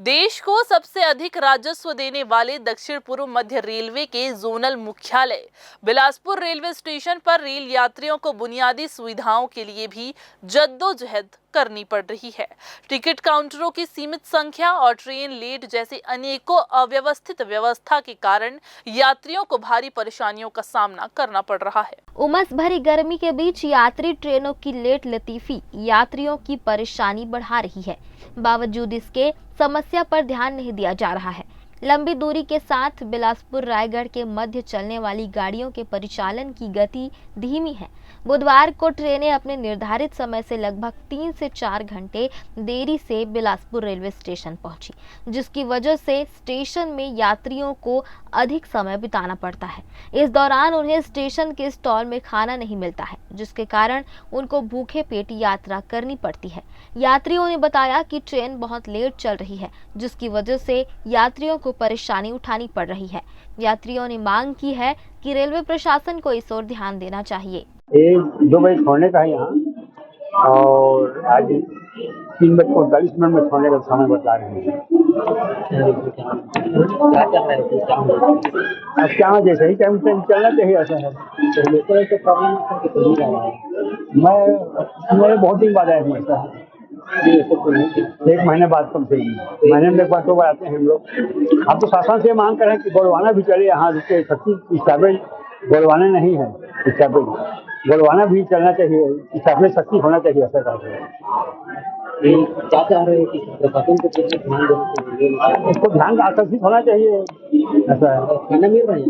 देश को सबसे अधिक राजस्व देने वाले दक्षिण पूर्व मध्य रेलवे के जोनल मुख्यालय बिलासपुर रेलवे स्टेशन पर रेल यात्रियों को बुनियादी सुविधाओं के लिए भी जद्दोजहद करनी पड़ रही है। टिकट काउंटरों की सीमित संख्या और ट्रेन लेट जैसे अनेकों अव्यवस्थित व्यवस्था के कारण यात्रियों को भारी परेशानियों का सामना करना पड़ रहा है। उमस भरी गर्मी के बीच यात्री ट्रेनों की लेट लतीफी यात्रियों की परेशानी बढ़ा रही है। बावजूद इसके समस्या पर ध्यान नहीं दिया जा रहा है। लंबी दूरी के साथ बिलासपुर रायगढ़ के मध्य चलने वाली गाड़ियों के परिचालन की गति धीमी है। बुधवार को ट्रेनें अपने निर्धारित समय से लगभग 3 से 4 घंटे देरी से बिलासपुर रेलवे स्टेशन पहुंची, जिसकी वजह से स्टेशन में यात्रियों को अधिक समय बिताना पड़ता है। इस दौरान उन्हें स्टेशन के स्टॉल में खाना नहीं मिलता है, जिसके कारण उनको भूखे पेट यात्रा करनी पड़ती है। यात्रियों ने बताया कि ट्रेन बहुत लेट चल रही है, जिसकी वजह से यात्रियों को परेशानी उठानी पड़ रही है। यात्रियों ने मांग की है कि रेलवे प्रशासन को इस ओर ध्यान देना चाहिए। 2 बजे छोड़ने का है यहाँ और आज 3:45 में छोड़ने का समय बता रहे हैं। अब क्या जैसे ही टाइम से चलना चाहिए, ऐसा है। मैं बहुत दिन बाद आया हूँ, ऐसा है। 1 महीने बाद कम से कम महीने में 1 बार 2 बार आते हैं हम लोग। हम तो शासन से मांग करें कि गोलवाना भी चले, यहाँ रुके 36 स्टॉपेज गोलवाना नहीं है, स्टॉपेज गोलवाना भी चलना चाहिए, स्टॉपेज सख्ती होना चाहिए, ऐसा कहते हैं। क्या चाह रहे हैं कि प्रशासन को ध्यान देना चाहिए, इसको ध्यान आकर्षित होना चाहिए, ऐसा है। खाना मिल रहा है,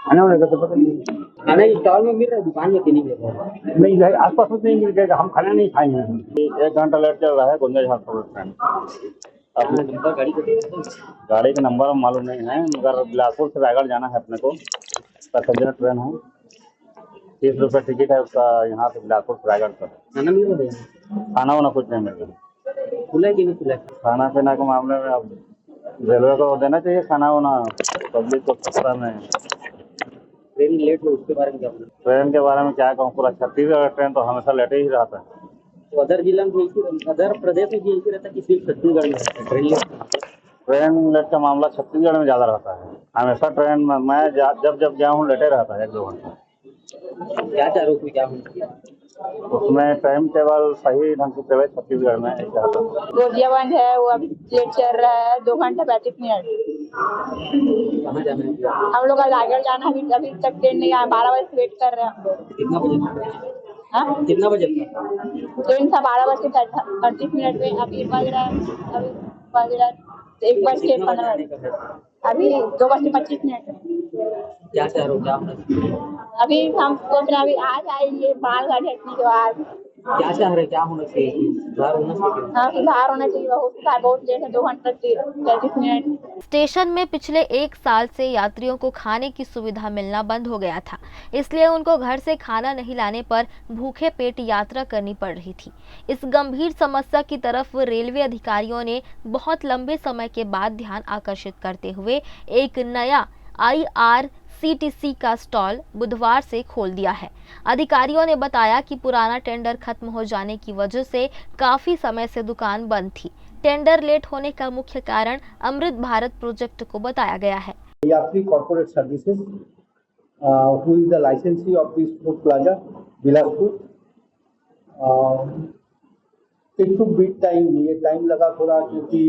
खाना मिलेगा तो पता नहीं, खाना स्टॉल में मिल रहा है, दुकान में नहीं मिल रहा है। नहीं है, आसपास में नहीं मिलेगा, हम खाना नहीं खाएंगे। 1 घंटा लेट चल रहा है गोंजा झारखंड ट्रेन। गाड़ी का नंबर मालूम नहीं है, मगर बिलासपुर से रायगढ़ जाना है अपने को। पैसेंजर ट्रेन है, 30 रुपये टिकट है उसका, यहाँ से बिलासपुर से रायगढ़ तक। खाना मिल रहा है, खाना वाना कुछ नहीं मिल रहा। खुला है कि नहीं खुला है? खाना पीना के मामले में अब रेलवे को देना चाहिए खाना वाना, पब्लिक को पता नहीं। ट्रेन लेट हो उसके बारे में क्या बोलूं? ट्रेन के बारे में क्या कहूँ, पूरा छत्तीसगढ़ ट्रेन तो हमेशा लेटे ही रहता है। तो अदर जिला में अदर प्रदेश में भी ऐसे रहता है कि सिर्फ छत्तीसगढ़ में रहता है ट्रेन लेट? ट्रेन लेट का मामला छत्तीसगढ़ में ज़्यादा रहता है। हमेशा ट्रेन में मैं जब गया हूँ लेटे रहता है 1-2 घंटा। क्या चाह रहे हो, क्या होना? उसमें टाइम टेबल सही ढंग से चले छत्तीसगढ़ में, ऐसा होता है। गोजियाबंद है, वो अभी लेट चल रहा है, 2 घंटा 35 मिनट। कहाँ जाना है? हम लोग का रायगढ़ जाना, अभी तक ट्रेन नहीं आया, 12 बजे से वेट कर रहे हैं हम लोग। कितना बजे? हाँ, कितना बजे? ट्रेन था 12:38 में, अभी बज रहा है 1:15। अभी 2:25। क्या चाह रहे हो, क्या होना? अभी हम सोच रहे हैं अभी आज आएंगे, बाल गाड़ी हटने के बाद। क्या चाह रहे, क्या होना चाहिए? सुधार होना चाहिए। हाँ, सुधार होना चाहिए, बहुत लेट है, 2 घंटा 35 मिनट। स्टेशन में पिछले 1 साल से यात्रियों को खाने की सुविधा मिलना बंद हो गया था, इसलिए उनको घर से खाना नहीं लाने पर भूखे पेट यात्रा करनी पड़ रही थी। इस गंभीर समस्या की तरफ रेलवे अधिकारियों ने बहुत लंबे समय के बाद ध्यान आकर्षित करते हुए एक नया IRCTC का स्टॉल बुधवार से खोल दिया है। अधिकारियों ने बताया कि पुराना टेंडर खत्म हो जाने की वजह से काफी समय से दुकान बंद थी। टेंडर लेट होने का मुख्य कारण अमृत भारत प्रोजेक्ट को बताया गया है। Yatri corporate services who is the licensee of this food plaza Bilaspur. It took bit time, ये टाइम लगा थोड़ा, क्योंकि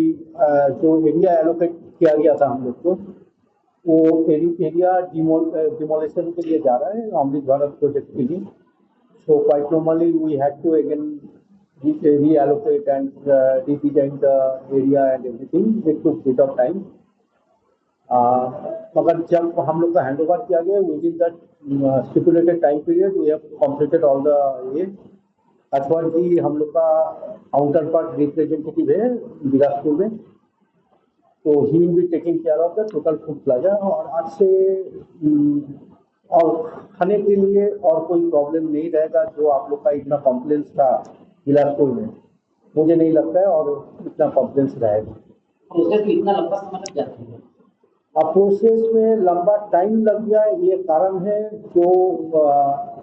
जो एरिया एलोकेट किया गया था हम लोग को, वो एरिया डिमोलेशन के लिए जा रहा है अमृत भारत प्रोजेक्ट के लिए। So quite normally we had to again reallocate and redesign the area and everything. It took bit of time. मगर जब हम लोग का हैंड ओवर किया गया within that stipulated time period we have completed all the ये। अथवा जी हम लोग का काउंटर पार्ट रिप्रेजेंटेटिव है बिलासपुर में, तो he will be taking care of the total food plaza. और आज से और खाने के लिए और कोई प्रॉब्लम नहीं रहेगा, जो आप लोग का इतना कॉम्प्लेंस था बिलासपुर में, मुझे नहीं लगता है और इतना कॉम्प्लेंस रहेगा। प्रोसेस में इतना लंबा समय लग जाता है? अब प्रोसेस में लंबा टाइम लग गया, ये कारण है जो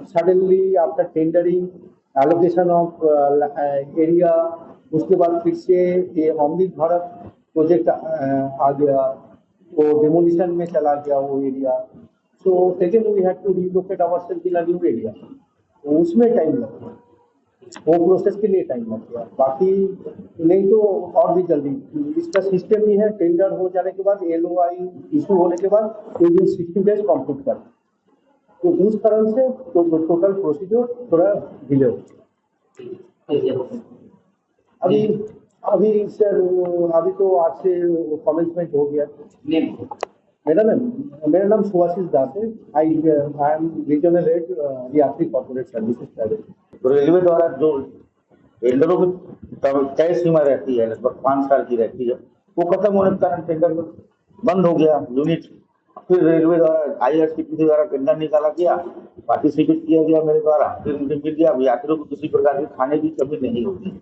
suddenly after tendering allocation of area, उसके बाद फिर से ये अमृत भारत प्रोजेक्ट आ गया, वो डेमोलिशन में चला गया वो area, so second we had to relocate ourselves in a new area, उसमें टाइम लग गया, वो प्रोसेस के लिए टाइम लग गया। बाकी नहीं तो और भी जल्दी इसका सिस्टम ही है, टेंडर हो जाने के बाद LOI इशू होने के बाद विदिन 60 डेज कंप्लीट कर, तो उस तरह से तो टोटल प्रोसीजर थोड़ा डिले हो गया। अभी सर अभी तो आज से कमेंसमेंट हो गया। मेरा नाम सुभाषिष दास है। आई एम रीजनल हेड यात्री कॉर्पोरेट सर्विसेज प्राइवेट। तो रेलवे द्वारा जो टेंडरों की तय सीमा रहती है लगभग 5 साल की रहती है, वो खत्म होने के कारण टेंडर बंद हो गया यूनिट। फिर रेलवे द्वारा IRCTC द्वारा टेंडर निकाला गया, पार्टिसिपेट किया गया मेरे द्वारा, फिर मुझे मिल गया। यात्रियों को किसी प्रकार की खाने की कमी नहीं होगी।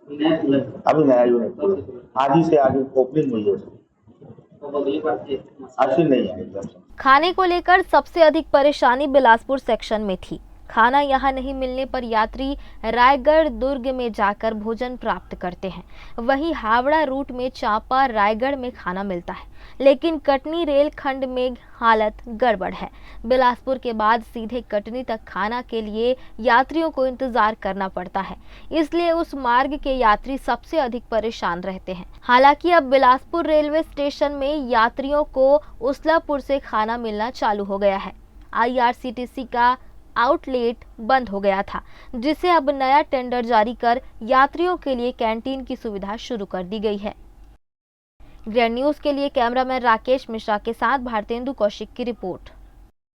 अभी नया यूनिट आज ही से आगे ओपनिंग हुई है, आज ही नहीं आएगी। खाने को लेकर सबसे अधिक परेशानी बिलासपुर सेक्शन में थी। खाना यहाँ नहीं मिलने पर यात्री रायगढ़ दुर्ग में जाकर भोजन प्राप्त करते हैं। वहीं हावड़ा रूट में चांपा रायगढ़ में खाना मिलता है, लेकिन कटनी रेल खंड में हालत गड़बड़ है। बिलासपुर के बाद सीधे कटनी तक खाना के लिए यात्रियों को इंतजार करना पड़ता है, इसलिए उस मार्ग के यात्री सबसे अधिक परेशान रहते हैं। हालांकि अब बिलासपुर रेलवे स्टेशन में यात्रियों को उसलापुर से खाना मिलना चालू हो गया है। IRCTC का आउटलेट बंद हो गया था, जिसे अब नया टेंडर जारी कर यात्रियों के लिए कैंटीन की सुविधा शुरू कर दी गई है। ग्रैंड न्यूज़ के लिए कैमरामैन राकेश मिश्रा के साथ भारतेंदु कौशिक की रिपोर्ट।